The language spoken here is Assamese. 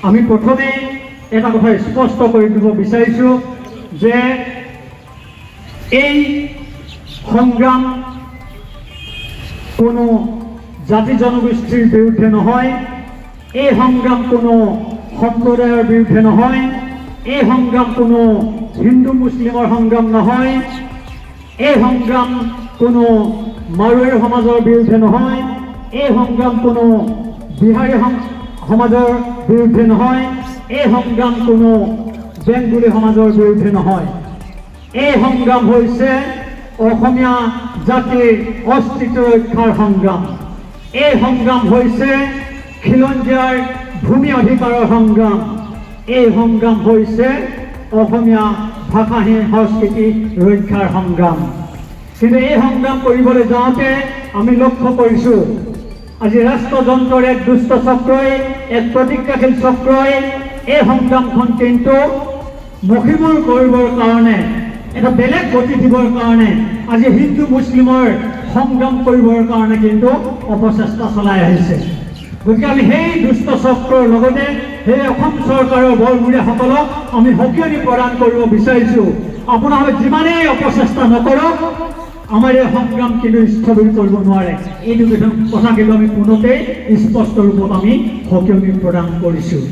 আমি প্ৰথমে এটা কথা স্পষ্ট কৰি দিব বিচাৰিছোঁ যে এই সংগ্ৰাম কোনো জাতি জনগোষ্ঠীৰ বিৰুদ্ধে নহয়, এই সংগ্ৰাম কোনো সম্প্ৰদায়ৰ বিৰুদ্ধে নহয়, এই সংগ্ৰাম কোনো হিন্দু মুছলিমৰ সংগ্ৰাম নহয়, এই সংগ্ৰাম কোনো মাৰোৱাৰী সমাজৰ বিৰুদ্ধে নহয়, এই সংগ্ৰাম কোনো বিহাৰী সমাজৰ বিৰুদ্ধে নহয়, এই সংগ্ৰাম কোনো বেংগলী সমাজৰ বিৰুদ্ধে নহয়। এই সংগ্ৰাম হৈছে অসমীয়া জাতিৰ অস্তিত্ব ৰক্ষাৰ সংগ্ৰাম। এই সংগ্ৰাম হৈছে খিলঞ্জীয়াৰ ভূমি অধিকাৰৰ সংগ্ৰাম। এই সংগ্ৰাম হৈছে অসমীয়া ভাষাহীন সংস্কৃতি ৰক্ষাৰ সংগ্ৰাম। কিন্তু এই সংগ্ৰাম কৰিবলৈ যাওঁতে আমি লক্ষ্য কৰিছোঁ আজি ৰাষ্ট্ৰযন্ত্ৰৰ এক দুষ্ট চক্ৰই, এক প্ৰতিজ্ঞাশীল চক্ৰই এই সংগ্ৰামখন কিন্তু মষিমূৰ কৰিবৰ কাৰণে, এটা বেলেগ গতি দিবৰ কাৰণে, আজি হিন্দু মুছলিমৰ সংগ্ৰাম কৰিবৰ কাৰণে কিন্তু অপচেষ্টা চলাই আহিছে। গতিকে আমি সেই দুষ্ট চক্ৰৰ লগতে সেই অসম চৰকাৰৰ বৰমূৰীয়াসকলক আমি সকিয়নি প্ৰদান কৰিব বিচাৰিছোঁ। আপোনালোকে যিমানেই অপচেষ্টা নকৰক, আমাৰ এই সংগ্ৰাম কিন্তু স্থবিৰ কৰিব নোৱাৰে। এই কথা কিন্তু আমি পোনতেই স্পষ্ট ৰূপত আমি সকিয়নি প্ৰদান কৰিছোঁ।